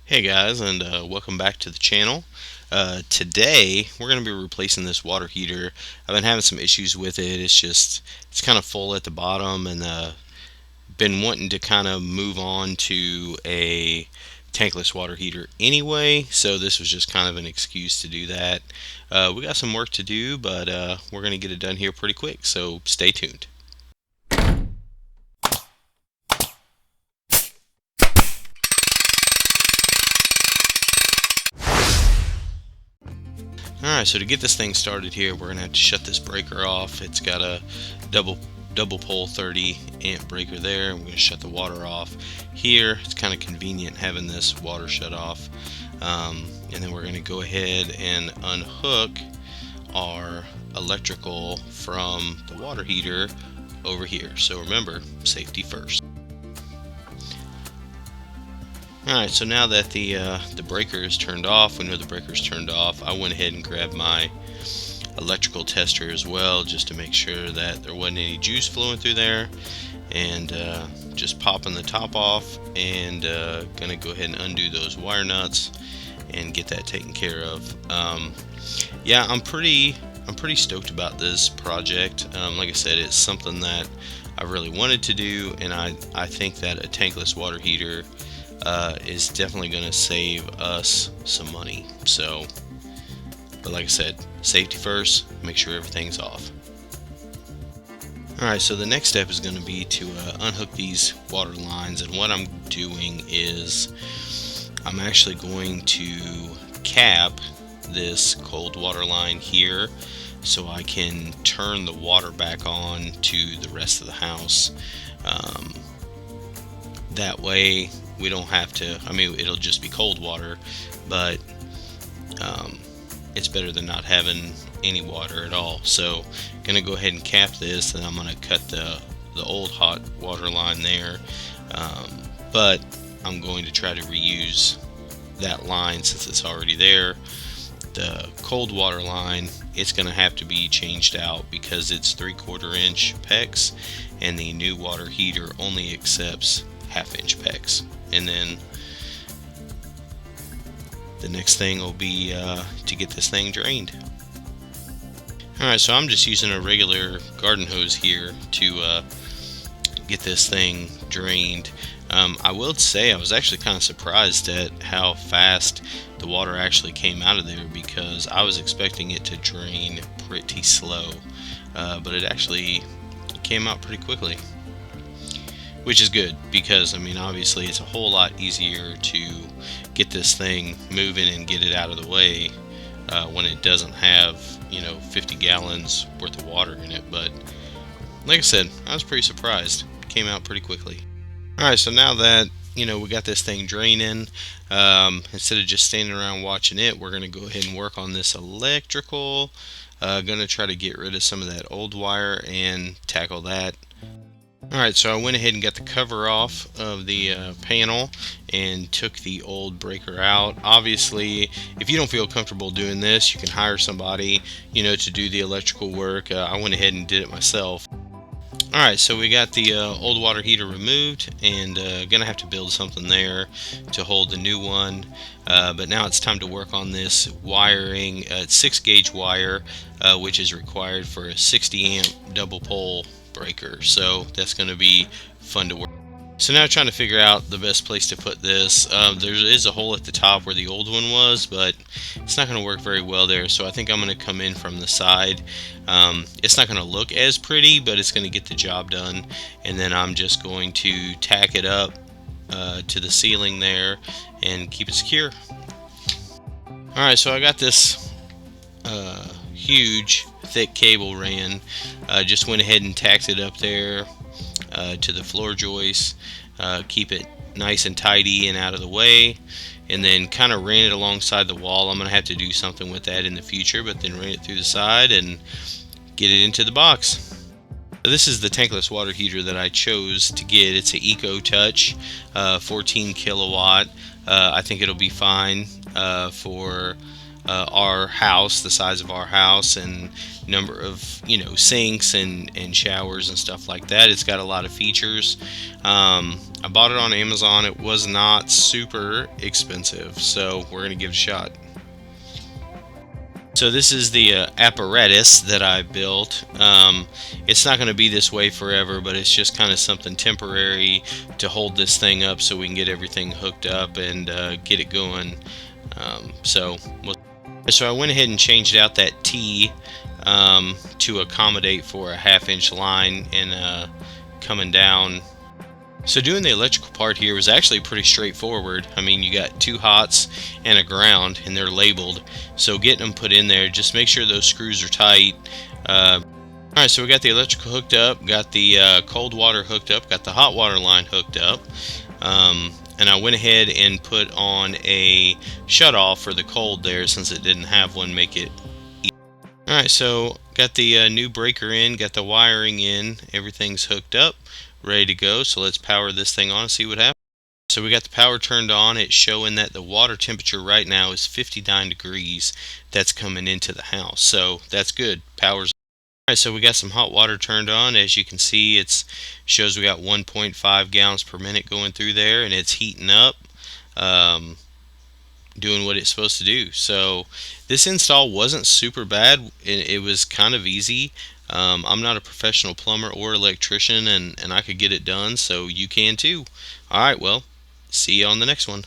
Hey guys, and welcome back to the channel. Today we're going to be replacing this water heater. I've been having some issues with it. It's kind of full at the bottom, and been wanting to kind of move on to a tankless water heater anyway. So this was just kind of an excuse to do that. We got some work to do, but we're going to get it done here pretty quick. So stay tuned. Alright, so to get this thing started here, we're going to have to shut this breaker off. It's got a double pole 30 amp breaker there. I'm going to shut the water off here. It's kind of convenient having this water shut off. And then we're going to go ahead and unhook our electrical from the water heater over here. So remember, safety first. Alright, so now that the breaker is turned off, we know the breaker is turned off, I went ahead and grabbed my electrical tester as well, just to make sure that there wasn't any juice flowing through there, and just popping the top off, and gonna go ahead and undo those wire nuts and get that taken care of. Yeah, I'm pretty stoked about this project. Like I said, it's something that I really wanted to do, and I think that a tankless water heater is definitely going to save us some money. So, but like I said, safety first, make sure everything's off. Alright, so the next step is going to be to unhook these water lines, and what I'm doing is I'm actually going to cap this cold water line here so I can turn the water back on to the rest of the house. That way we don't have to, I mean, it'll just be cold water, but it's better than not having any water at all. So I'm gonna go ahead and cap this, and I'm gonna cut the old hot water line there, but I'm going to try to reuse that line since it's already there. The cold water line, it's going to have to be changed out because it's 3/4 inch PEX, and the new water heater only accepts 1/2 inch PEX. And then the next thing will be to get this thing drained. Alright, so I'm just using a regular garden hose here to get this thing drained. I will say I was actually kind of surprised at how fast the water actually came out of there, because I was expecting it to drain pretty slow, but it actually came out pretty quickly, which is good, because I mean, obviously it's a whole lot easier to get this thing moving and get it out of the way when it doesn't have, 50 gallons worth of water in it. But like I said, I was pretty surprised. It came out pretty quickly. Alright, so now that we got this thing draining, instead of just standing around watching it, we're going to go ahead and work on this electrical. Going to try to get rid of some of that old wire and tackle that. Alright, so I went ahead and got the cover off of the panel and took the old breaker out. Obviously, if you don't feel comfortable doing this, you can hire somebody, to do the electrical work. I went ahead and did it myself. Alright, so we got the old water heater removed, and gonna have to build something there to hold the new one. But now it's time to work on this wiring. It's 6-gauge wire, which is required for a 60 amp double pole breaker. So that's gonna be fun to work. So now trying to figure out the best place to put this. There is a hole at the top where the old one was, but it's not going to work very well there. So I think I'm going to come in from the side. It's not going to look as pretty, but it's going to get the job done. And then I'm just going to tack it up to the ceiling there and keep it secure. Alright, so I got this huge thick cable ran. Just went ahead and tacked it up there to the floor joist, keep it nice and tidy and out of the way, and then kind of ran it alongside the wall. I'm going to have to do something with that in the future, but then ran it through the side and get it into the box. This is the tankless water heater that I chose to get. It's an Eco Touch, 14 kilowatt. I think it'll be fine for our house, the size of our house, and number of sinks and showers and stuff like that. It's got a lot of features. I bought it on Amazon. It was not super expensive, so we're gonna give it a shot. So this is the apparatus that I built. It's not going to be this way forever, but it's just kind of something temporary to hold this thing up so we can get everything hooked up and get it going. So I went ahead and changed out that T to accommodate for a half-inch line and coming down. So doing the electrical part here was actually pretty straightforward. I mean, you got two hots and a ground, and they're labeled. So getting them put in there, just make sure those screws are tight. Alright, so we got the electrical hooked up, got the cold water hooked up, got the hot water line hooked up. And I went ahead and put on a shut-off for the cold there since it didn't have one, make it easy. Alright, so got the new breaker in, got the wiring in, everything's hooked up, ready to go. So let's power this thing on and see what happens. So we got the power turned on. It's showing that the water temperature right now is 59 degrees. That's coming into the house, so that's good. Power's all right. So we got some hot water turned on. As you can see, it shows we got 1.5 gallons per minute going through there, and it's heating up. Um, Doing what it's supposed to do. So this install wasn't super bad. It was kind of easy. I'm not a professional plumber or electrician, and I could get it done, so you can too. All right, well, see you on the next one.